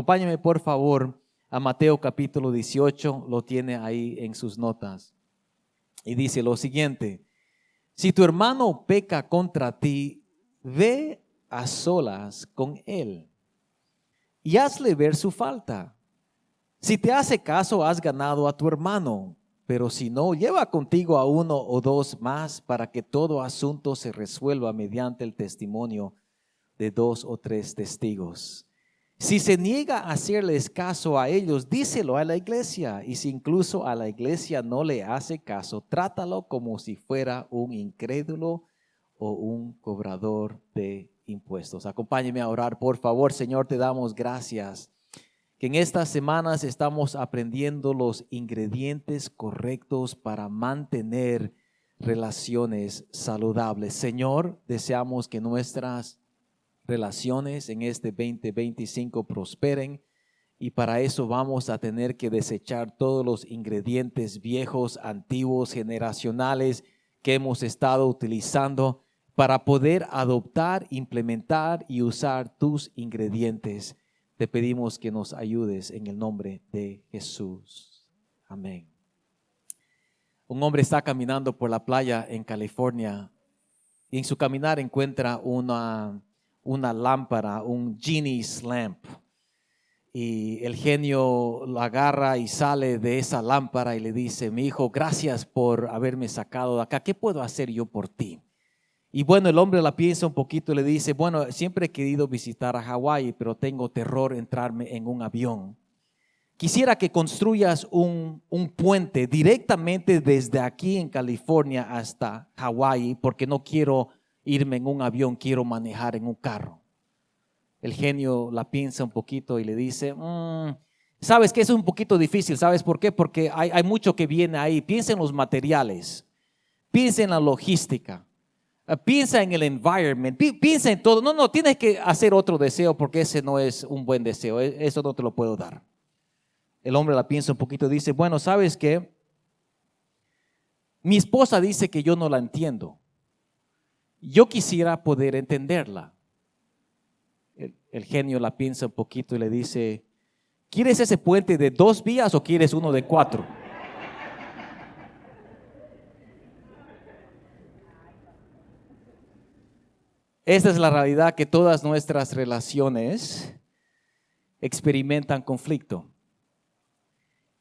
Acompáñeme por favor a Mateo capítulo 18, lo tiene ahí en sus notas. Y dice lo siguiente: si tu hermano peca contra ti, ve a solas con él y hazle ver su falta. Si te hace caso, has ganado a tu hermano, pero si no, lleva contigo a uno o dos más para que todo asunto se resuelva mediante el testimonio de dos o tres testigos. Si se niega a hacerles caso a ellos, díselo a la iglesia. Y si incluso a la iglesia no le hace caso, trátalo como si fuera un incrédulo o un cobrador de impuestos. Acompáñeme a orar, por favor. Señor, te damos gracias que en estas semanas estamos aprendiendo los ingredientes correctos para mantener relaciones saludables. Señor, deseamos que nuestras relaciones en este 2025 prosperen, y para eso vamos a tener que desechar todos los ingredientes viejos, antiguos, generacionales que hemos estado utilizando para poder adoptar, implementar y usar tus ingredientes. Te pedimos que nos ayudes en el nombre de Jesús. Amén. Un hombre está caminando por la playa en California y en su caminar encuentra una lámpara, un genie's lamp. Y el genio lo agarra y sale de esa lámpara y le dice: mi hijo, gracias por haberme sacado de acá. ¿Qué puedo hacer yo por ti? Y bueno, el hombre la piensa un poquito y le dice: bueno, siempre he querido visitar a Hawái, pero tengo terror entrarme en un avión. Quisiera que construyas un puente directamente desde aquí en California hasta Hawái, porque no quiero irme en un avión, quiero manejar en un carro. El genio la piensa un poquito y le dice: sabes que es un poquito difícil. ¿Sabes por qué? Porque hay mucho que viene ahí. Piensa en los materiales, piensa en la logística, piensa en el environment, piensa en todo. No, tienes que hacer otro deseo porque ese no es un buen deseo, eso no te lo puedo dar. El hombre la piensa un poquito y dice: bueno, ¿sabes qué? Mi esposa dice que yo no la entiendo. Yo quisiera poder entenderla. El genio la piensa un poquito y le dice: ¿quieres ese puente de 2 vías o quieres uno de 4? Esta es la realidad, que todas nuestras relaciones experimentan conflicto.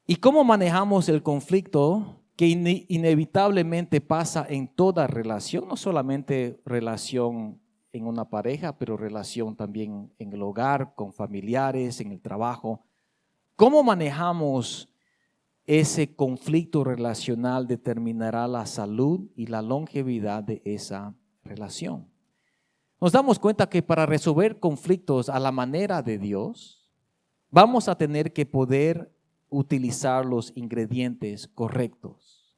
¿Y cómo manejamos el conflicto que inevitablemente pasa en toda relación? No solamente relación en una pareja, pero relación también en el hogar, con familiares, en el trabajo. ¿Cómo manejamos ese conflicto relacional? Determinará la salud y la longevidad de esa relación. Nos damos cuenta que para resolver conflictos a la manera de Dios, vamos a tener que poder utilizar los ingredientes correctos.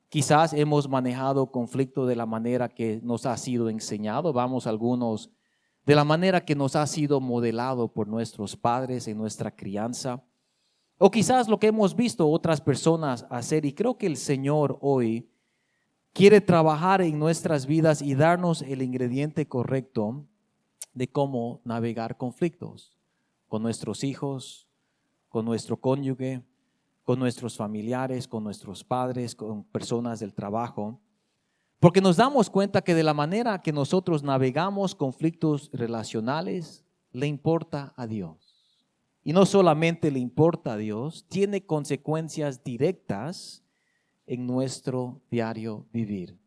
Quizás hemos manejado conflicto de la manera que nos ha sido enseñado, algunos de la manera que nos ha sido modelado por nuestros padres en nuestra crianza, o quizás lo que hemos visto otras personas hacer. Y creo que el Señor hoy quiere trabajar en nuestras vidas y darnos el ingrediente correcto de cómo navegar conflictos con nuestros hijos, con nuestro cónyuge, con nuestros familiares, con nuestros padres, con personas del trabajo. Porque nos damos cuenta que de la manera que nosotros navegamos conflictos relacionales, le importa a Dios. Y no solamente le importa a Dios, tiene consecuencias directas en nuestro diario vivir.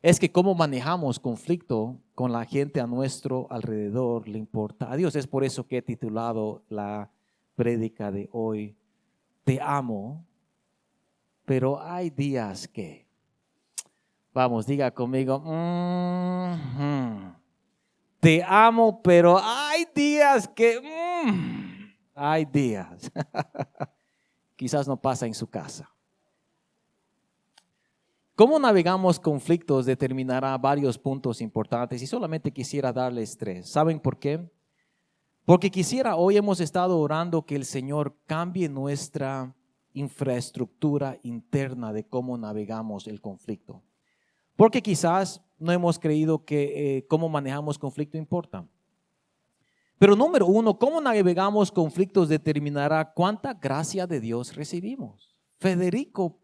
Es que cómo manejamos conflicto con la gente a nuestro alrededor le importa a Dios. Es por eso que he titulado la prédica de hoy: te amo, pero hay días que. Vamos, diga conmigo: te amo, pero hay días que. Hay días. Quizás no pasa en su casa. Cómo navegamos conflictos determinará varios puntos importantes y solamente quisiera darles 3. ¿Saben por qué? Porque hoy hemos estado orando que el Señor cambie nuestra infraestructura interna de cómo navegamos el conflicto. Porque quizás no hemos creído que cómo manejamos conflicto importa. Pero número uno, cómo navegamos conflictos determinará cuánta gracia de Dios recibimos. Federico,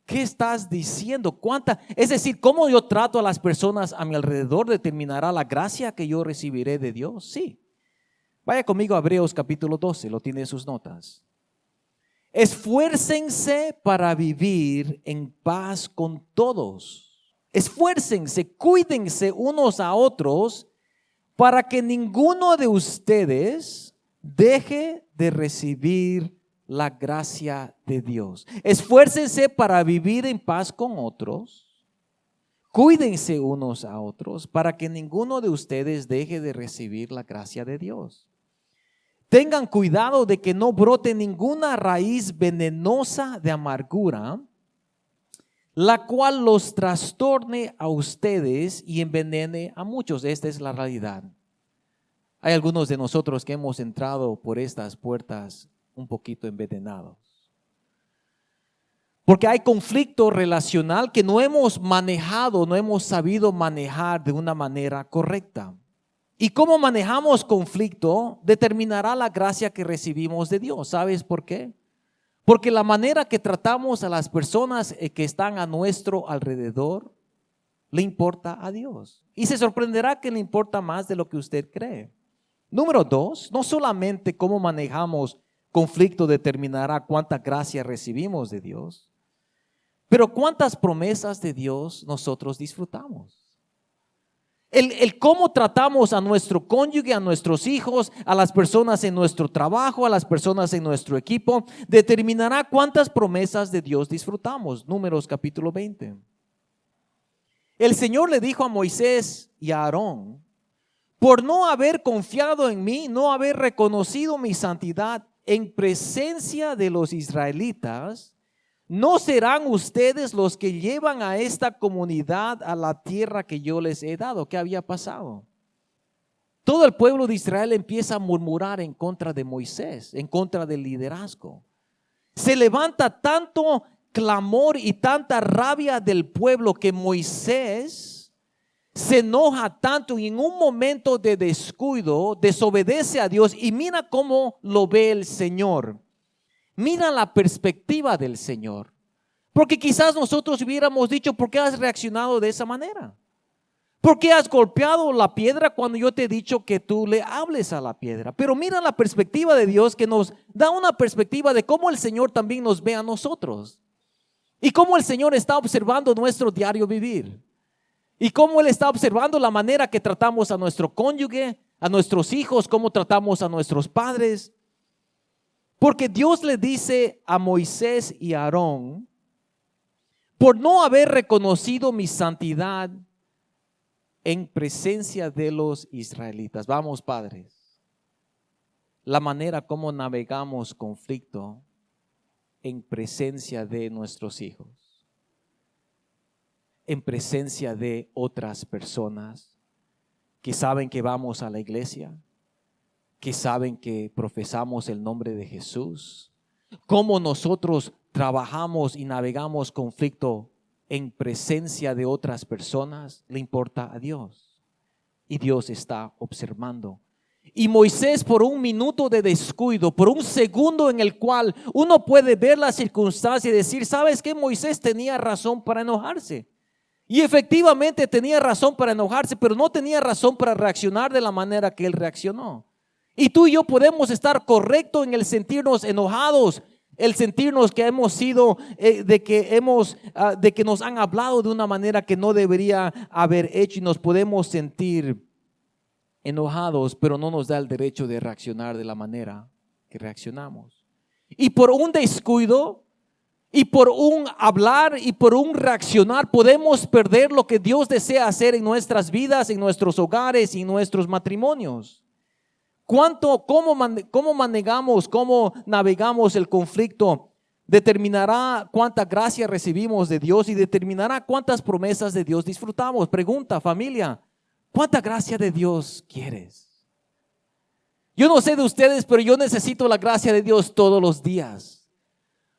¿qué estás diciendo? Es decir, cómo yo trato a las personas a mi alrededor determinará la gracia que yo recibiré de Dios. Sí. Vaya conmigo a Hebreos capítulo 12, lo tiene en sus notas. Esfuércense para vivir en paz con todos. Esfuércense, cuídense unos a otros para que ninguno de ustedes deje de recibir la gracia de Dios. Esfuércense para vivir en paz con otros. Cuídense unos a otros para que ninguno de ustedes deje de recibir la gracia de Dios. Tengan cuidado de que no brote ninguna raíz venenosa de amargura, la cual los trastorne a ustedes y envenene a muchos. Esta es la realidad. Hay algunos de nosotros que hemos entrado por estas puertas un poquito envenenados. Porque hay conflicto relacional que no hemos manejado, no hemos sabido manejar de una manera correcta. Y cómo manejamos conflicto determinará la gracia que recibimos de Dios. ¿Sabes por qué? Porque la manera que tratamos a las personas que están a nuestro alrededor le importa a Dios. Y se sorprenderá que le importa más de lo que usted cree. Número dos, no solamente cómo manejamos conflicto determinará cuánta gracia recibimos de Dios, pero cuántas promesas de Dios nosotros disfrutamos. El cómo tratamos a nuestro cónyuge, a nuestros hijos, a las personas en nuestro trabajo, a las personas en nuestro equipo, determinará cuántas promesas de Dios disfrutamos. Números capítulo 20. El Señor le dijo a Moisés y a Aarón, por no haber confiado en mí, no haber reconocido mi santidad en presencia de los israelitas, ¿no serán ustedes los que llevan a esta comunidad a la tierra que yo les he dado? ¿Qué había pasado? Todo el pueblo de Israel empieza a murmurar en contra de Moisés, en contra del liderazgo. Se levanta tanto clamor y tanta rabia del pueblo que Moisés se enoja tanto y en un momento de descuido desobedece a Dios. Y mira cómo lo ve el Señor. Mira la perspectiva del Señor. Porque quizás nosotros hubiéramos dicho, ¿por qué has reaccionado de esa manera? ¿Por qué has golpeado la piedra cuando yo te he dicho que tú le hables a la piedra? Pero mira la perspectiva de Dios, que nos da una perspectiva de cómo el Señor también nos ve a nosotros. Y cómo el Señor está observando nuestro diario vivir. Y cómo Él está observando la manera que tratamos a nuestro cónyuge, a nuestros hijos, cómo tratamos a nuestros padres. Porque Dios le dice a Moisés y a Aarón, por no haber reconocido mi santidad en presencia de los israelitas. Vamos, padres, la manera como navegamos conflicto en presencia de nuestros hijos, en presencia de otras personas que saben que vamos a la iglesia, que saben que profesamos el nombre de Jesús, cómo nosotros trabajamos y navegamos conflicto en presencia de otras personas, le importa a Dios. Y Dios está observando. Y Moisés, por un minuto de descuido, por un segundo en el cual uno puede ver la circunstancia y decir, ¿sabes qué? Moisés tenía razón para enojarse. Y efectivamente tenía razón para enojarse, pero no tenía razón para reaccionar de la manera que él reaccionó. Y tú y yo podemos estar correctos en el sentirnos enojados, el sentirnos que hemos sido, de que nos han hablado de una manera que no debería haber hecho, y nos podemos sentir enojados, pero no nos da el derecho de reaccionar de la manera que reaccionamos. Y por un descuido, y por un hablar, y por un reaccionar, podemos perder lo que Dios desea hacer en nuestras vidas, en nuestros hogares y en nuestros matrimonios. ¿Cómo manejamos, cómo navegamos el conflicto? Determinará cuánta gracia recibimos de Dios y determinará cuántas promesas de Dios disfrutamos. Pregunta, familia, ¿cuánta gracia de Dios quieres? Yo no sé de ustedes, pero yo necesito la gracia de Dios todos los días.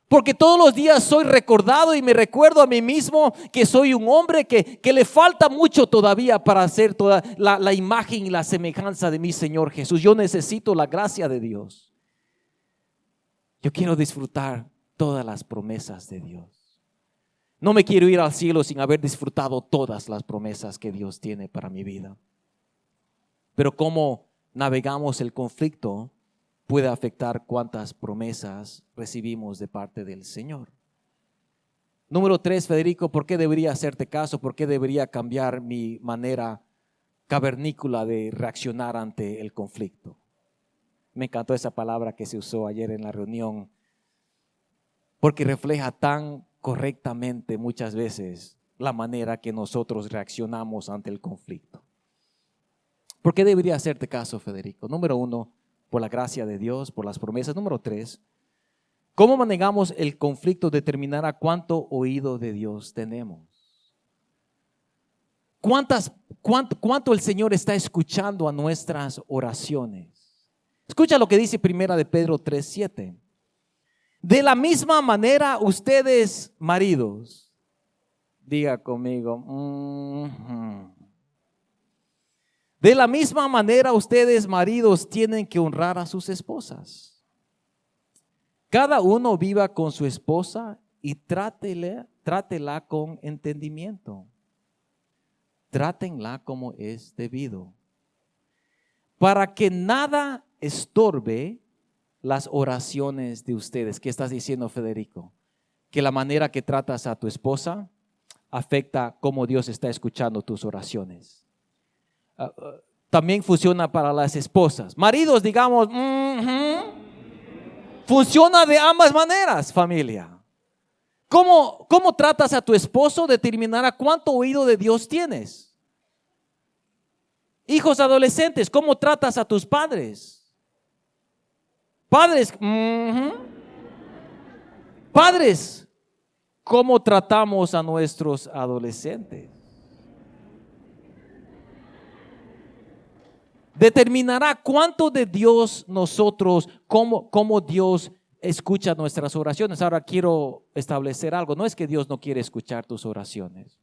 Porque todos los días soy recordado y me recuerdo a mí mismo que soy un hombre que le falta mucho todavía para hacer toda la imagen y la semejanza de mi Señor Jesús. Yo necesito la gracia de Dios. Yo quiero disfrutar todas las promesas de Dios. No me quiero ir al cielo sin haber disfrutado todas las promesas que Dios tiene para mi vida. Pero cómo navegamos el conflicto puede afectar cuántas promesas recibimos de parte del Señor. Número 3, Federico, ¿por qué debería hacerte caso? ¿Por qué debería cambiar mi manera cavernícola de reaccionar ante el conflicto? Me encantó esa palabra que se usó ayer en la reunión, porque refleja tan correctamente muchas veces la manera que nosotros reaccionamos ante el conflicto. ¿Por qué debería hacerte caso, Federico? Número 1, por la gracia de Dios, por las promesas. Número 3, cómo manejamos el conflicto determinará cuánto oído de Dios tenemos. ¿Cuánto el Señor está escuchando a nuestras oraciones? Escucha lo que dice Primera de Pedro 3:7. De la misma manera ustedes, maridos, diga conmigo, de la misma manera ustedes, maridos, tienen que honrar a sus esposas. Cada uno viva con su esposa y trátela con entendimiento. Trátenla como es debido, para que nada estorbe las oraciones de ustedes. ¿Qué estás diciendo, Federico? Que la manera que tratas a tu esposa afecta cómo Dios está escuchando tus oraciones. También funciona para las esposas. Maridos, digamos, funciona de ambas maneras, familia. ¿Cómo tratas a tu esposo determinará cuánto oído de Dios tienes? Hijos adolescentes, ¿cómo tratas a tus padres? Padres, ¿cómo tratamos a nuestros adolescentes? Determinará cuánto de Dios nosotros, cómo Dios escucha nuestras oraciones. Ahora quiero establecer algo. No es que Dios no quiere escuchar tus oraciones.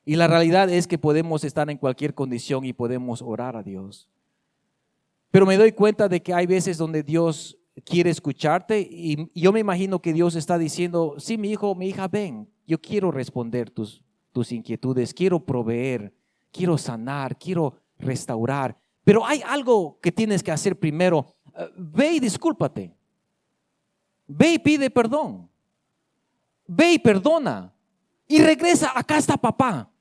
Y la realidad es que podemos estar en cualquier condición y podemos orar a Dios. Pero me doy cuenta de que hay veces donde Dios quiere escucharte y yo me imagino que Dios está diciendo, sí, mi hijo, mi hija, ven, yo quiero responder tus inquietudes, quiero proveer, quiero sanar, quiero restaurar. Pero hay algo que tienes que hacer primero. Ve y discúlpate. Ve y pide perdón. Ve y perdona. Y regresa, acá está papá.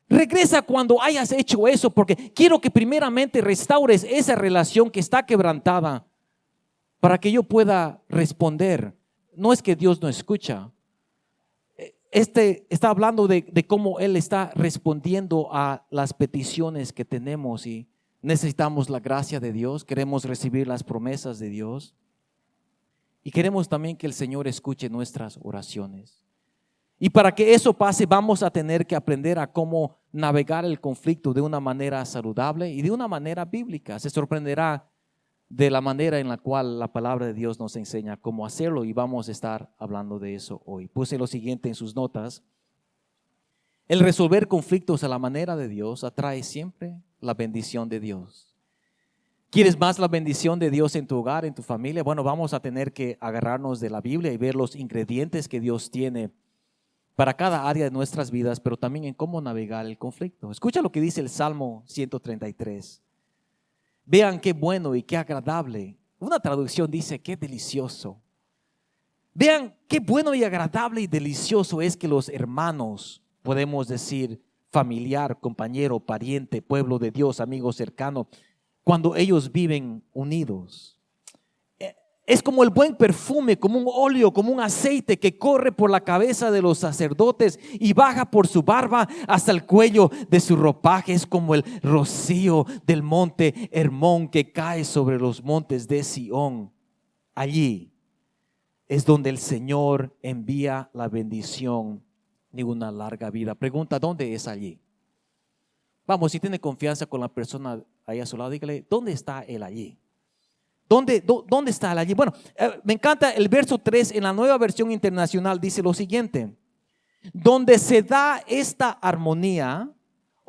Regresa cuando hayas hecho eso, porque quiero que primeramente restaures esa relación que está quebrantada para que yo pueda responder. No es que Dios no escucha. Está hablando de cómo Él está respondiendo a las peticiones que tenemos y necesitamos la gracia de Dios, queremos recibir las promesas de Dios y queremos también que el Señor escuche nuestras oraciones. Y para que eso pase vamos a tener que aprender a cómo navegar el conflicto de una manera saludable y de una manera bíblica. Se sorprenderá de la manera en la cual la palabra de Dios nos enseña cómo hacerlo y vamos a estar hablando de eso hoy. Puse lo siguiente en sus notas. El resolver conflictos a la manera de Dios atrae siempre la bendición de Dios. ¿Quieres más la bendición de Dios en tu hogar, en tu familia? Bueno, vamos a tener que agarrarnos de la Biblia y ver los ingredientes que Dios tiene para cada área de nuestras vidas, pero también en cómo navegar el conflicto. Escucha lo que dice el Salmo 133. Vean qué bueno y qué agradable. Una traducción dice qué delicioso. Vean qué bueno y agradable y delicioso es que los hermanos, podemos decir familiar, compañero, pariente, pueblo de Dios, amigo cercano, cuando ellos viven unidos. Es como el buen perfume, como un óleo, como un aceite que corre por la cabeza de los sacerdotes y baja por su barba hasta el cuello de su ropaje. Es como el rocío del monte Hermón que cae sobre los montes de Sión. Allí es donde el Señor envía la bendición de una larga vida. Pregunta, ¿dónde es allí? Vamos, si tiene confianza con la persona ahí a su lado, dígale, ¿dónde está Él allí? ¿Dónde está el allí? Bueno, me encanta el verso 3 en la Nueva Versión Internacional. Dice lo siguiente: donde se da esta armonía,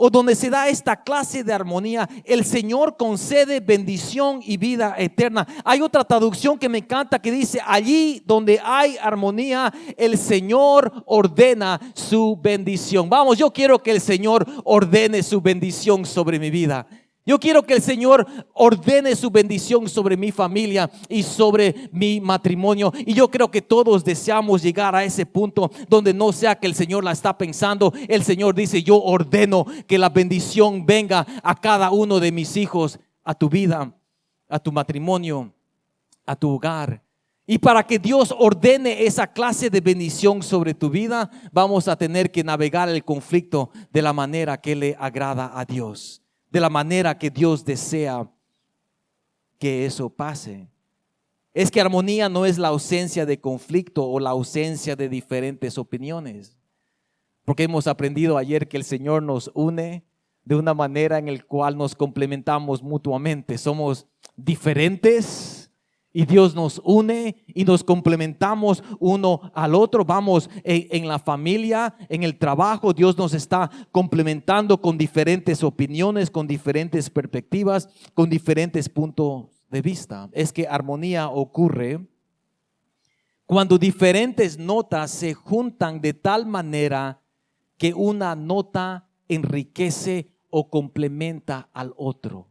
o donde se da esta clase de armonía, el Señor concede bendición y vida eterna. Hay otra traducción que me encanta que dice: allí donde hay armonía, el Señor ordena su bendición. Vamos, yo quiero que el Señor ordene su bendición sobre mi vida. Yo quiero que el Señor ordene su bendición sobre mi familia y sobre mi matrimonio. Y yo creo que todos deseamos llegar a ese punto donde no sea que el Señor la está pensando. El Señor dice: yo ordeno que la bendición venga a cada uno de mis hijos, a tu vida, a tu matrimonio, a tu hogar. Y para que Dios ordene esa clase de bendición sobre tu vida, vamos a tener que navegar el conflicto de la manera que le agrada a Dios, de la manera que Dios desea que eso pase. Es que armonía no es la ausencia de conflicto o la ausencia de diferentes opiniones, porque hemos aprendido ayer que el Señor nos une de una manera en la cual nos complementamos mutuamente. Somos diferentes y Dios nos une y nos complementamos uno al otro. Vamos, en la familia, en el trabajo, Dios nos está complementando con diferentes opiniones, con diferentes perspectivas, con diferentes puntos de vista. Es que armonía ocurre cuando diferentes notas se juntan de tal manera que una nota enriquece o complementa al otro.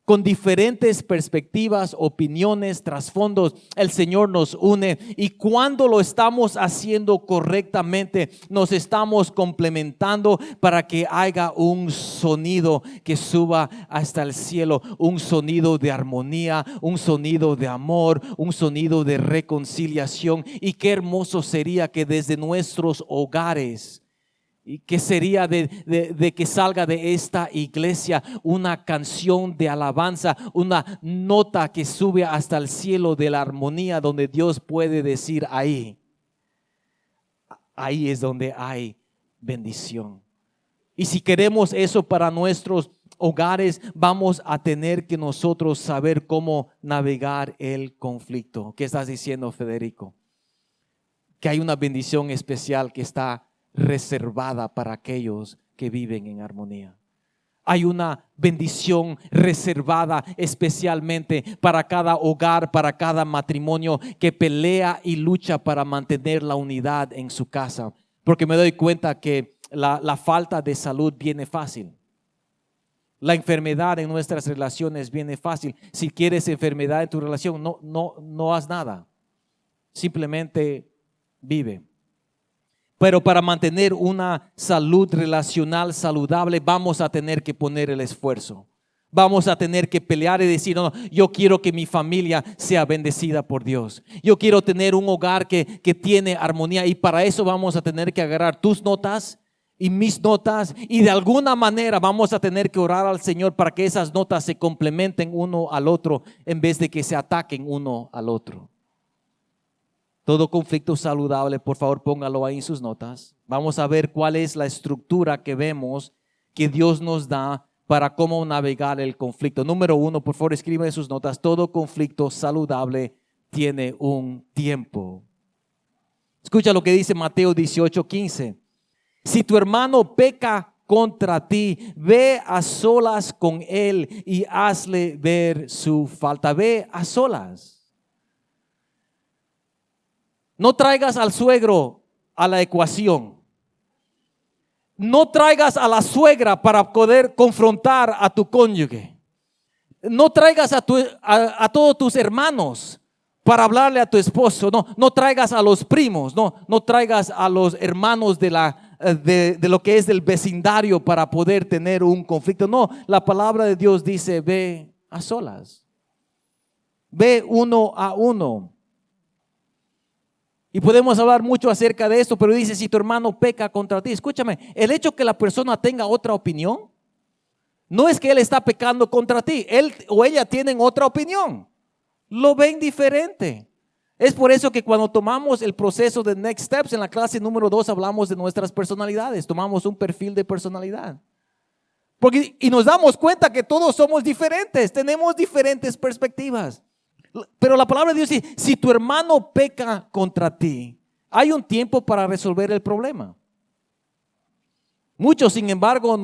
Con diferentes perspectivas, opiniones, trasfondos, el Señor nos une, y cuando lo estamos haciendo correctamente, nos estamos complementando para que haya un sonido que suba hasta el cielo, un sonido de armonía, un sonido de amor, un sonido de reconciliación. Y qué hermoso sería que desde nuestros hogares, ¿y qué sería de que salga de esta iglesia una canción de alabanza, una nota que sube hasta el cielo de la armonía, donde Dios puede decir: ahí es donde hay bendición? Y si queremos eso para nuestros hogares, vamos a tener que nosotros saber cómo navegar el conflicto. ¿Qué estás diciendo, Federico? Que hay una bendición especial que está reservada para aquellos que viven en armonía. Hay una bendición reservada especialmente para cada hogar, para cada matrimonio que pelea y lucha para mantener la unidad en su casa. Porque me doy cuenta que la falta de salud viene fácil. La enfermedad en nuestras relaciones viene fácil. Si quieres enfermedad en tu relación, no haz nada. Simplemente vive. Pero para mantener una salud relacional saludable, vamos a tener que poner el esfuerzo. Vamos a tener que pelear y decir: no, yo quiero que mi familia sea bendecida por Dios. Yo quiero tener un hogar que tiene armonía, y para eso vamos a tener que agarrar tus notas y mis notas, y de alguna manera vamos a tener que orar al Señor para que esas notas se complementen uno al otro en vez de que se ataquen uno al otro. Todo conflicto saludable, por favor, póngalo ahí en sus notas. Vamos a ver cuál es la estructura que vemos que Dios nos da para cómo navegar el conflicto. Número 1, por favor, escriba en sus notas: todo conflicto saludable tiene un tiempo. Escucha lo que dice Mateo 18:15. Si tu hermano peca contra ti, ve a solas con él y hazle ver su falta. Ve a solas. No traigas al suegro a la ecuación. No traigas a la suegra para poder confrontar a tu cónyuge. No traigas a todos tus hermanos para hablarle a tu esposo. No traigas a los primos. No traigas a los hermanos de lo que es del vecindario para poder tener un conflicto. No, la palabra de Dios dice: ve a solas. Ve uno a uno. Y podemos hablar mucho acerca de esto, pero dice: si tu hermano peca contra ti. Escúchame, el hecho que la persona tenga otra opinión no es que él está pecando contra ti. Él o ella tienen otra opinión. Lo ven diferente. Es por eso que cuando tomamos el proceso de Next Steps en la clase número 2 hablamos de nuestras personalidades. Tomamos un perfil de personalidad. Y nos damos cuenta que todos somos diferentes. Tenemos diferentes perspectivas. Pero la palabra de Dios dice, si tu hermano peca contra ti, hay un tiempo para resolver el problema. Muchos, sin embargo,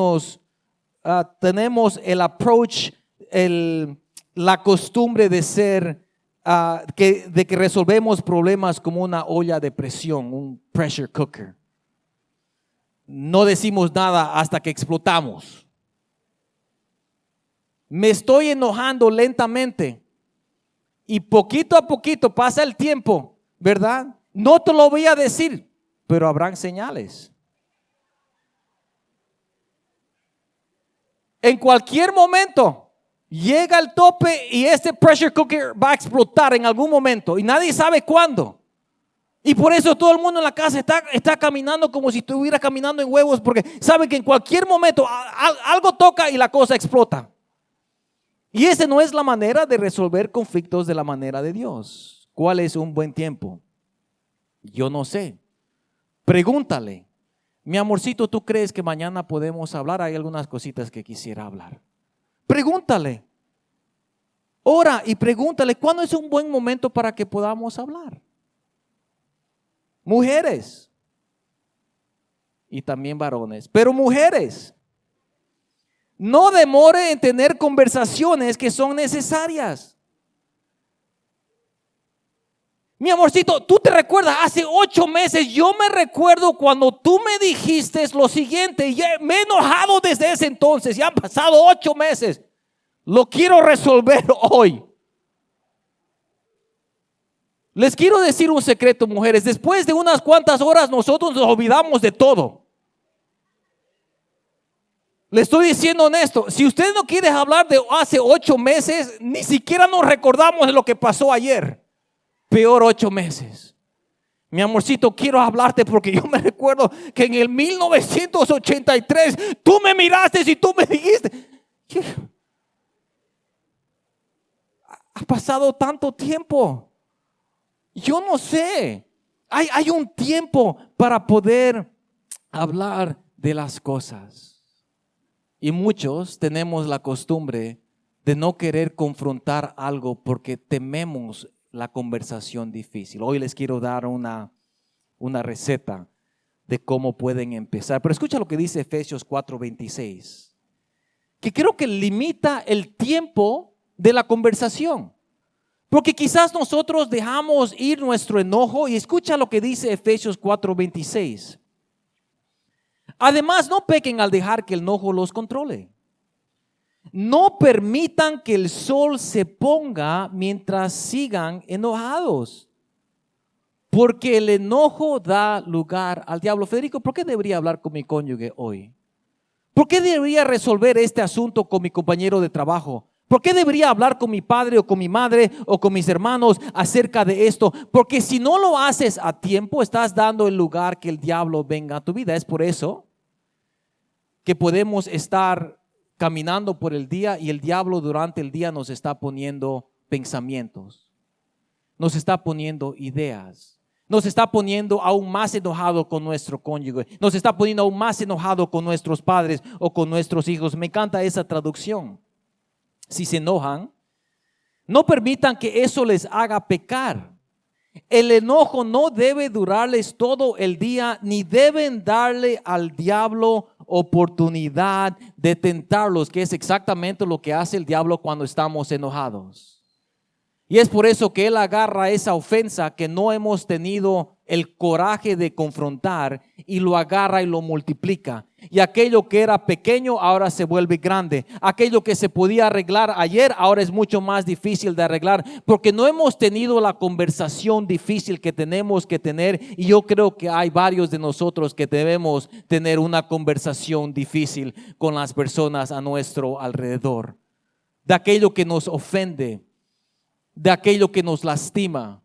tenemos el approach, la costumbre de ser, de que resolvemos problemas como una olla de presión, un pressure cooker. No decimos nada hasta que explotamos. Me estoy enojando lentamente y poquito a poquito pasa el tiempo, ¿verdad? No te lo voy a decir, pero habrán señales. En cualquier momento llega el tope y este pressure cooker va a explotar en algún momento y nadie sabe cuándo. Y por eso todo el mundo en la casa está caminando como si estuviera caminando en huevos, porque sabe que en cualquier momento algo toca y la cosa explota. Y esa no es la manera de resolver conflictos de la manera de Dios. ¿Cuál es un buen tiempo? Yo no sé. Pregúntale. Mi amorcito, ¿tú crees que mañana podemos hablar? Hay algunas cositas que quisiera hablar. Pregúntale. Ora y pregúntale, ¿cuándo es un buen momento para que podamos hablar? Mujeres. Y también varones. Pero mujeres, no demore en tener conversaciones que son necesarias. Mi amorcito, tú te recuerdas, hace 8 meses, yo me recuerdo cuando tú me dijiste lo siguiente, y me he enojado desde ese entonces, ya han pasado 8 meses, lo quiero resolver hoy. Les quiero decir un secreto, mujeres, después de unas cuantas horas nosotros nos olvidamos de todo. Le estoy diciendo honesto, si usted no quiere hablar de hace 8 meses, ni siquiera nos recordamos de lo que pasó ayer. Peor 8 meses. Mi amorcito, quiero hablarte porque yo me recuerdo que en el 1983 tú me miraste y tú me dijiste. Ha pasado tanto tiempo. Yo no sé. Hay un tiempo para poder hablar de las cosas. Y muchos tenemos la costumbre de no querer confrontar algo porque tememos la conversación difícil. Hoy les quiero dar una receta de cómo pueden empezar. Pero escucha lo que dice Efesios 4:26, que creo que limita el tiempo de la conversación. Porque quizás nosotros dejamos ir nuestro enojo y escucha lo que dice Efesios 4:26. Además, no pequen al dejar que el enojo los controle. No permitan que el sol se ponga mientras sigan enojados, porque el enojo da lugar al diablo. Federico, ¿por qué debería hablar con mi cónyuge hoy? ¿Por qué debería resolver este asunto con mi compañero de trabajo? ¿Por qué debería hablar con mi padre o con mi madre o con mis hermanos acerca de esto? Porque si no lo haces a tiempo, estás dando el lugar que el diablo venga a tu vida. Es por eso que podemos estar caminando por el día y el diablo durante el día nos está poniendo pensamientos, nos está poniendo ideas, nos está poniendo aún más enojado con nuestro cónyuge, nos está poniendo aún más enojado con nuestros padres o con nuestros hijos. Me encanta esa traducción. Si se enojan, no permitan que eso les haga pecar. El enojo no debe durarles todo el día, ni deben darle al diablo oportunidad de tentarlos, que es exactamente lo que hace el diablo cuando estamos enojados. Y es por eso que él agarra esa ofensa que no hemos tenido el coraje de confrontar y lo agarra y lo multiplica. Y aquello que era pequeño ahora se vuelve grande. Aquello que se podía arreglar ayer ahora es mucho más difícil de arreglar, porque no hemos tenido la conversación difícil que tenemos que tener. Y yo creo que hay varios de nosotros que debemos tener una conversación difícil con las personas a nuestro alrededor. De aquello que nos ofende, de aquello que nos lastima,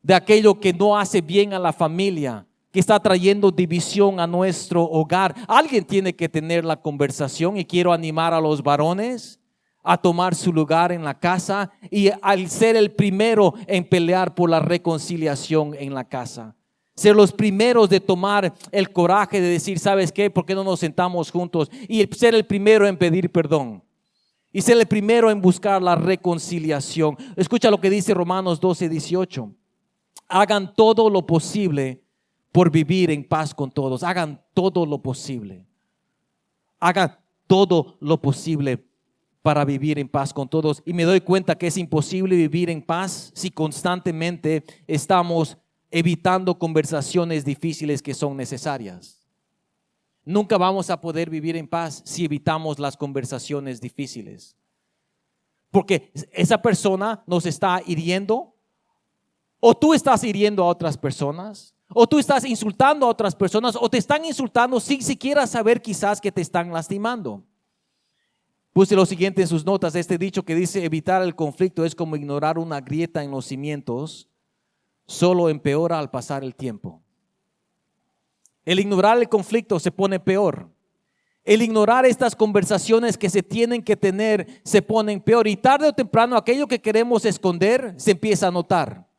de aquello que no hace bien a la familia, que está trayendo división a nuestro hogar. Alguien tiene que tener la conversación, y quiero animar a los varones a tomar su lugar en la casa y al ser el primero en pelear por la reconciliación en la casa. Ser los primeros de tomar el coraje de decir, ¿sabes qué? ¿Por qué no nos sentamos juntos? Y ser el primero en pedir perdón. y ser el primero en buscar la reconciliación. Escucha lo que dice Romanos 12:18. Hagan todo lo posible por vivir en paz con todos. Hagan todo lo posible. Hagan todo lo posible para vivir en paz con todos. Y me doy cuenta que es imposible vivir en paz si constantemente estamos evitando conversaciones difíciles que son necesarias. Nunca vamos a poder vivir en paz si evitamos las conversaciones difíciles. Porque esa persona nos está hiriendo, o tú estás hiriendo a otras personas, o tú estás insultando a otras personas, o te están insultando sin siquiera saber quizás que te están lastimando. Puse lo siguiente en sus notas, este dicho que dice: evitar el conflicto es como ignorar una grieta en los cimientos, solo empeora al pasar el tiempo. El ignorar el conflicto se pone peor. El ignorar estas conversaciones que se tienen que tener se ponen peor, y tarde o temprano aquello que queremos esconder se empieza a notar.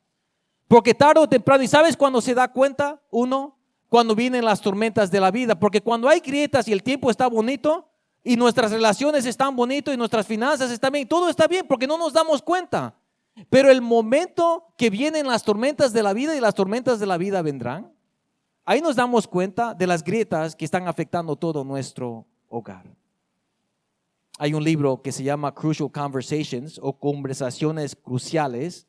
Porque tarde o temprano, ¿y sabes cuándo se da cuenta uno? Cuando vienen las tormentas de la vida. Porque cuando hay grietas y el tiempo está bonito y nuestras relaciones están bonitas y nuestras finanzas están bien, todo está bien porque no nos damos cuenta. Pero el momento que vienen las tormentas de la vida, y las tormentas de la vida vendrán, ahí nos damos cuenta de las grietas que están afectando todo nuestro hogar. Hay un libro que se llama Crucial Conversations, o Conversaciones Cruciales.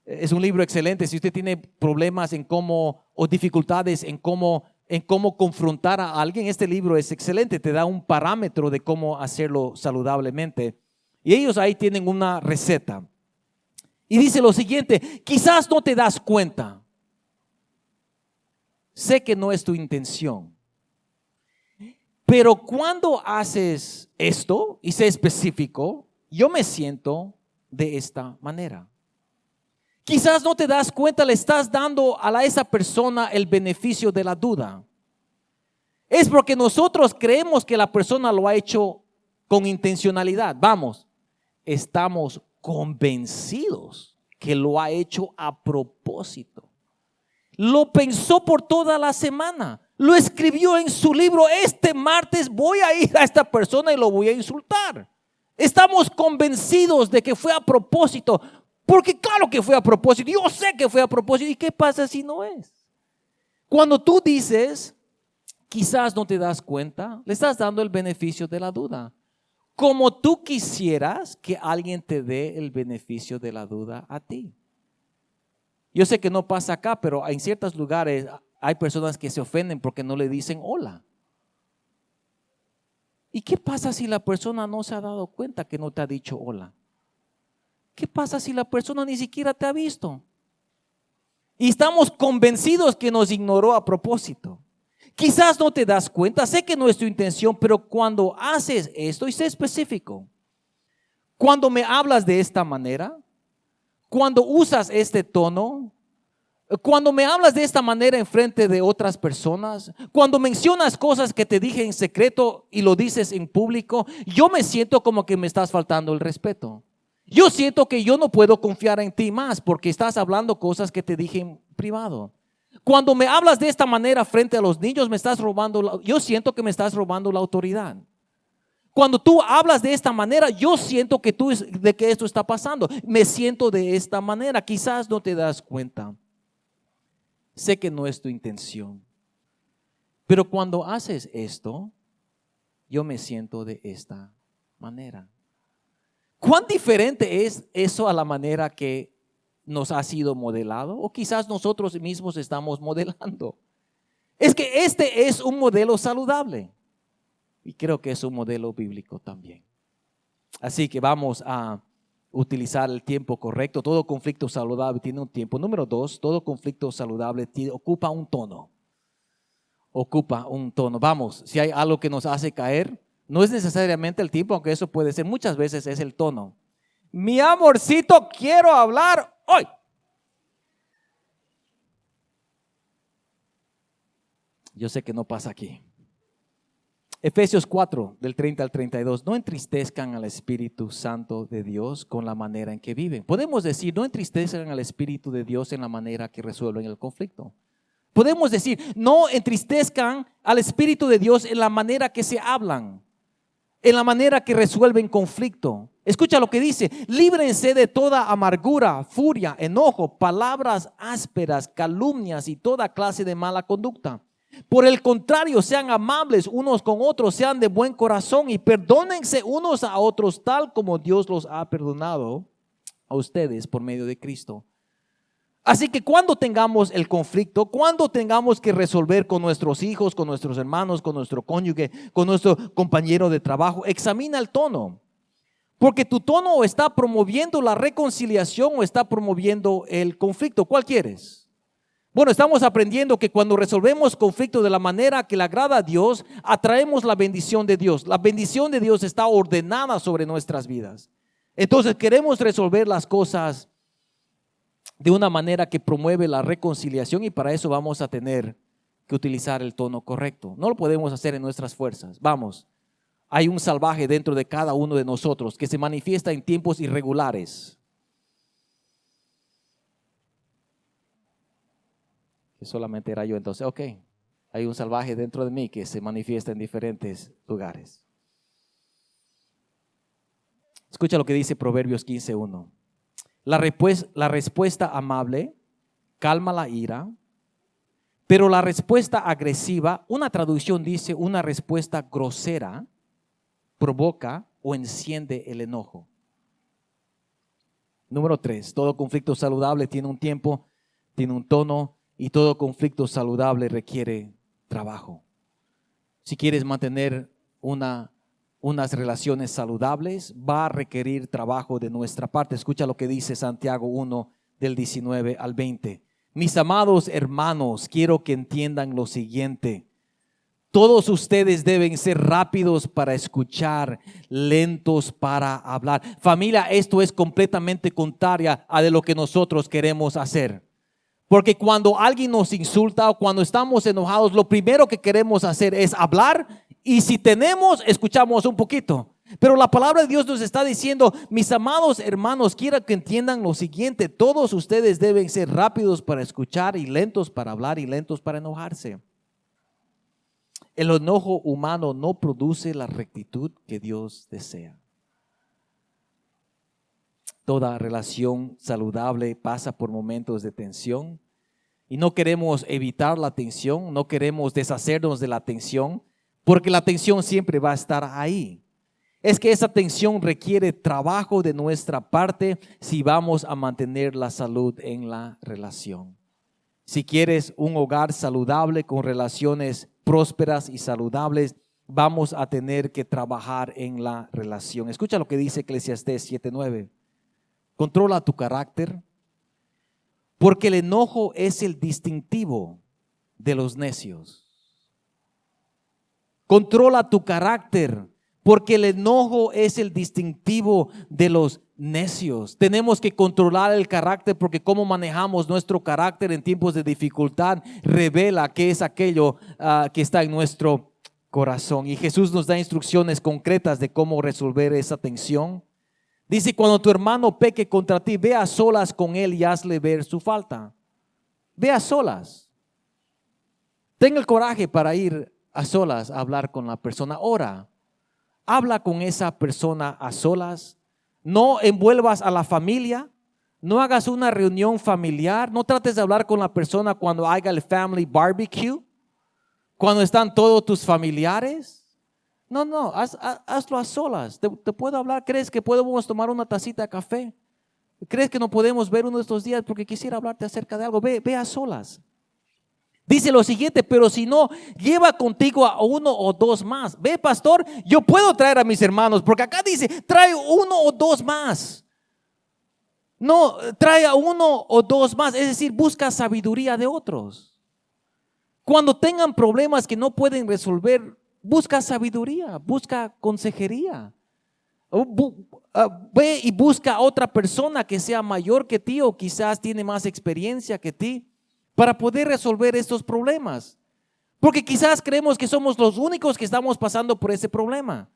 Es un libro excelente si usted tiene problemas o dificultades en cómo confrontar a alguien. Este libro es excelente, te da un parámetro de cómo hacerlo saludablemente. Y ellos ahí tienen una receta. Y dice lo siguiente: quizás no te das cuenta. Sé que no es tu intención. Pero cuando haces esto, y sé específico, yo me siento de esta manera. Quizás no te das cuenta, le estás dando a esa persona el beneficio de la duda. Es porque nosotros creemos que la persona lo ha hecho con intencionalidad. Vamos, estamos convencidos que lo ha hecho a propósito. Lo pensó por toda la semana. Lo escribió en su libro: este martes voy a ir a esta persona y lo voy a insultar. Estamos convencidos de que fue a propósito. Porque claro que fue a propósito. Yo sé que fue a propósito. ¿Y qué pasa si no es? Cuando tú dices, quizás no te das cuenta, le estás dando el beneficio de la duda. Como tú quisieras que alguien te dé el beneficio de la duda a ti. Yo sé que no pasa acá, pero en ciertos lugares hay personas que se ofenden porque no le dicen hola. ¿Y qué pasa si la persona no se ha dado cuenta que no te ha dicho hola? ¿Qué pasa si la persona ni siquiera te ha visto? Y estamos convencidos que nos ignoró a propósito. Quizás no te das cuenta, sé que no es tu intención, pero cuando haces esto, y sé específico, cuando me hablas de esta manera, cuando usas este tono, cuando me hablas de esta manera en frente de otras personas, cuando mencionas cosas que te dije en secreto y lo dices en público, yo me siento como que me estás faltando el respeto. Yo siento que yo no puedo confiar en ti más porque estás hablando cosas que te dije en privado. Cuando me hablas de esta manera frente a los niños, yo siento que me estás robando la autoridad. Cuando tú hablas de esta manera, yo siento de que esto está pasando. Me siento de esta manera. Quizás no te das cuenta. Sé que no es tu intención. Pero cuando haces esto, yo me siento de esta manera. ¿Cuán diferente es eso a la manera que nos ha sido modelado? O quizás nosotros mismos estamos modelando. Es que este es un modelo saludable. Y creo que es un modelo bíblico también. Así que vamos a utilizar el tiempo correcto. Todo conflicto saludable tiene un tiempo. Número 2, todo conflicto saludable ocupa un tono. Ocupa un tono. Vamos, si hay algo que nos hace caer, no es necesariamente el tiempo, aunque eso puede ser. Muchas veces es el tono. Mi amorcito, quiero hablar hoy. Yo sé que no pasa aquí. Efesios 4, del 30 al 32. No entristezcan al Espíritu Santo de Dios con la manera en que viven. Podemos decir, no entristezcan al Espíritu de Dios en la manera que resuelven el conflicto. Podemos decir, no entristezcan al Espíritu de Dios en la manera que se hablan. en la manera que resuelven conflicto. Escucha lo que dice: líbrense de toda amargura, furia, enojo, palabras ásperas, calumnias y toda clase de mala conducta. Por el contrario, sean amables unos con otros, sean de buen corazón y perdónense unos a otros, tal como Dios los ha perdonado a ustedes por medio de Cristo. Así que cuando tengamos el conflicto, cuando tengamos que resolver con nuestros hijos, con nuestros hermanos, con nuestro cónyuge, con nuestro compañero de trabajo, examina el tono. Porque tu tono o está promoviendo la reconciliación o está promoviendo el conflicto. ¿Cuál quieres? Bueno, estamos aprendiendo que cuando resolvemos conflicto de la manera que le agrada a Dios, atraemos la bendición de Dios. La bendición de Dios está ordenada sobre nuestras vidas. Entonces queremos resolver las cosas de una manera que promueve la reconciliación, y para eso vamos a tener que utilizar el tono correcto. No lo podemos hacer en nuestras fuerzas. Vamos, hay un salvaje dentro de cada uno de nosotros que se manifiesta en tiempos irregulares. Que solamente era yo, entonces, ok, hay un salvaje dentro de mí que se manifiesta en diferentes lugares. Escucha lo que dice Proverbios 15:1. La respuesta amable calma la ira, pero la respuesta agresiva, una traducción dice una respuesta grosera, provoca o enciende el enojo. Número 3, todo conflicto saludable tiene un tiempo, tiene un tono, y todo conflicto saludable requiere trabajo. Si quieres mantener unas relaciones saludables, va a requerir trabajo de nuestra parte. Escucha lo que dice Santiago 1 del 19 al 20. Mis amados hermanos, quiero que entiendan lo siguiente. Todos ustedes deben ser rápidos para escuchar, lentos para hablar. Familia, esto es completamente contraria a de lo que nosotros queremos hacer. Porque cuando alguien nos insulta o cuando estamos enojados, lo primero que queremos hacer es hablar, y si tenemos, escuchamos un poquito. Pero la palabra de Dios nos está diciendo: mis amados hermanos, quiero que entiendan lo siguiente. Todos ustedes deben ser rápidos para escuchar y lentos para hablar y lentos para enojarse. El enojo humano no produce la rectitud que Dios desea. Toda relación saludable pasa por momentos de tensión y no queremos evitar la tensión, no queremos deshacernos de la tensión, porque la tensión siempre va a estar ahí. Es que esa tensión requiere trabajo de nuestra parte si vamos a mantener la salud en la relación. Si quieres un hogar saludable con relaciones prósperas y saludables, vamos a tener que trabajar en la relación. Escucha lo que dice Eclesiastés 7:9. Controla tu carácter, porque el enojo es el distintivo de los necios. Controla tu carácter, porque el enojo es el distintivo de los necios. Tenemos que controlar el carácter, porque cómo manejamos nuestro carácter en tiempos de dificultad revela qué es aquello que está en nuestro corazón. Y Jesús nos da instrucciones concretas de cómo resolver esa tensión. Dice: cuando tu hermano peque contra ti, ve a solas con él y hazle ver su falta. Ve a solas. Ten el coraje para ir a solas a hablar con la persona. Ora. Habla con esa persona a solas. No envuelvas a la familia. No hagas una reunión familiar. No trates de hablar con la persona cuando haga el family barbecue, cuando están todos tus familiares. No, hazlo a solas. ¿Te puedo hablar? ¿Crees que podemos tomar una tacita de café? ¿Crees que no podemos ver uno de estos días porque quisiera hablarte acerca de algo? Ve a solas. Dice lo siguiente: pero si no, lleva contigo a uno o dos más. Ve, pastor, yo puedo traer a mis hermanos, porque acá dice: trae uno o dos más. No, trae a uno o dos más. Es decir, busca sabiduría de otros. Cuando tengan problemas que no pueden resolver, busca sabiduría, busca consejería. Ve y busca a otra persona que sea mayor que ti o quizás tiene más experiencia que ti para poder resolver estos problemas. Porque quizás creemos que somos los únicos que estamos pasando por ese problema.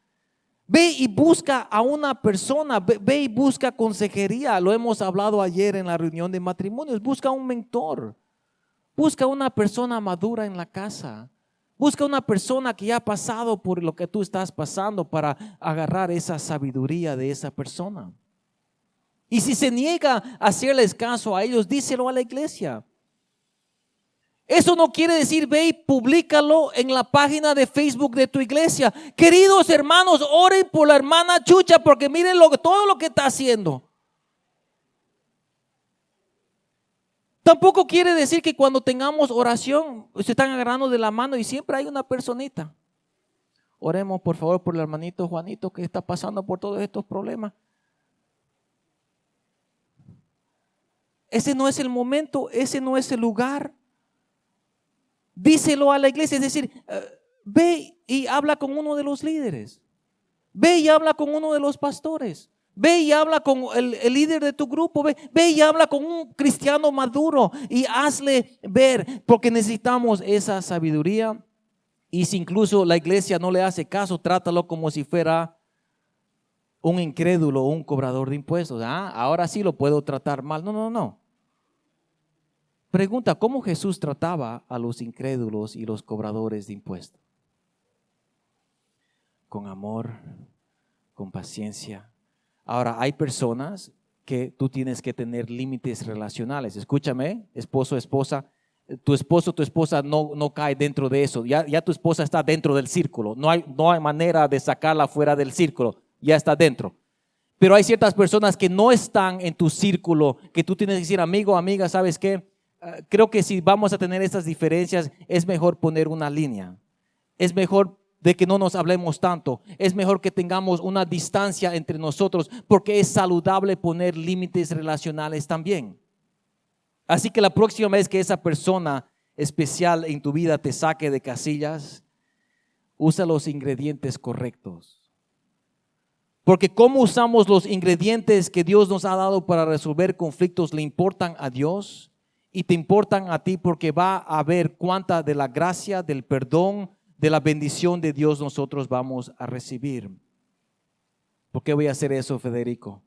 Ve y busca a una persona, ve y busca consejería. Lo hemos hablado ayer en la reunión de matrimonios. Busca un mentor. Busca una persona madura en la casa. Busca una persona que ya ha pasado por lo que tú estás pasando para agarrar esa sabiduría de esa persona. Y si se niega a hacerles caso a ellos, díselo a la iglesia. Eso no quiere decir ve y públicalo en la página de Facebook de tu iglesia. Queridos hermanos, oren por la hermana Chucha porque miren todo lo que está haciendo. Tampoco quiere decir que cuando tengamos oración se están agarrando de la mano y siempre hay una personita. Oremos por favor por el hermanito Juanito que está pasando por todos estos problemas. Ese no es el momento, ese no es el lugar. Díselo a la iglesia, es decir, ve y habla con uno de los líderes. Ve y habla con uno de los pastores. Ve y habla con el líder de tu grupo. Ve y habla con un cristiano maduro y hazle ver, porque necesitamos esa sabiduría. Y si incluso la iglesia no le hace caso, trátalo como si fuera un incrédulo o un cobrador de impuestos. Ahora sí lo puedo tratar mal. No. Pregunta, ¿cómo Jesús trataba a los incrédulos y los cobradores de impuestos? Con amor, con paciencia. Ahora, hay personas que tú tienes que tener límites relacionales. Escúchame, esposo, esposa. Tu esposo, tu esposa no cae dentro de eso. Ya tu esposa está dentro del círculo. No hay manera de sacarla fuera del círculo. Ya está dentro. Pero hay ciertas personas que no están en tu círculo, que tú tienes que decir, amigo, amiga, ¿sabes qué? Creo que si vamos a tener estas diferencias, es mejor poner una línea. Es mejor de que no nos hablemos tanto. Es mejor que tengamos una distancia entre nosotros, porque es saludable poner límites relacionales también. Así que la próxima vez que esa persona especial en tu vida te saque de casillas, usa los ingredientes correctos. Porque cómo usamos los ingredientes que Dios nos ha dado para resolver conflictos le importan a Dios y te importan a ti, porque va a ver cuánta de la gracia, del perdón, de la bendición de Dios nosotros vamos a recibir. ¿Por qué voy a hacer eso, Federico?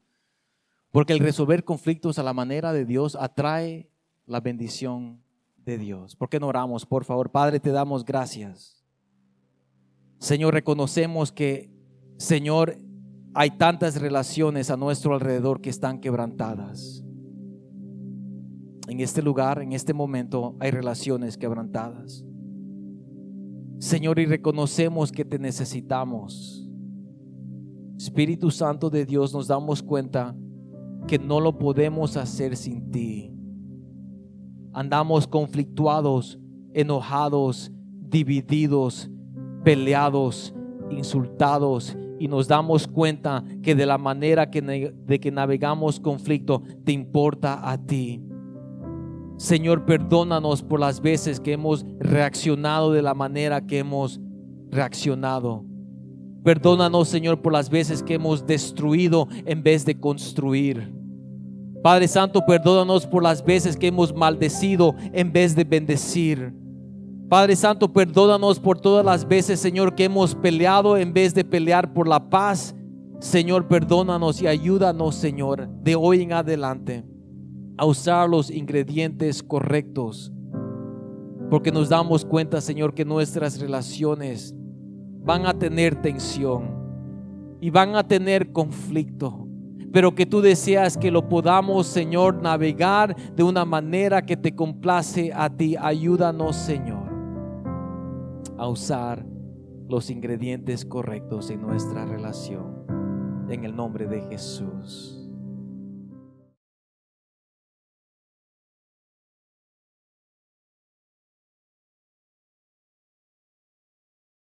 Porque el resolver conflictos a la manera de Dios atrae la bendición de Dios. ¿Por qué no oramos, por favor? Padre, te damos gracias. Señor, reconocemos que, Señor, hay tantas relaciones a nuestro alrededor que están quebrantadas. En este lugar, en este momento, hay relaciones quebrantadas. Señor, y reconocemos que te necesitamos. Espíritu Santo de Dios, nos damos cuenta que no lo podemos hacer sin ti. Andamos conflictuados, enojados, divididos, peleados, insultados, y nos damos cuenta que de la manera de que navegamos conflicto te importa a ti. Señor, perdónanos por las veces que hemos reaccionado de la manera que hemos reaccionado. Perdónanos, Señor, por las veces que hemos destruido en vez de construir. Padre Santo, perdónanos por las veces que hemos maldecido en vez de bendecir. Padre Santo, perdónanos por todas las veces, Señor, que hemos peleado en vez de pelear por la paz. Señor, perdónanos y ayúdanos, Señor, de hoy en adelante a usar los ingredientes correctos, porque nos damos cuenta, Señor, que nuestras relaciones van a tener tensión y van a tener conflicto, pero que tú deseas que lo podamos, Señor, navegar de una manera que te complace a ti. Ayúdanos, Señor, a usar los ingredientes correctos en nuestra relación, en el nombre de Jesús.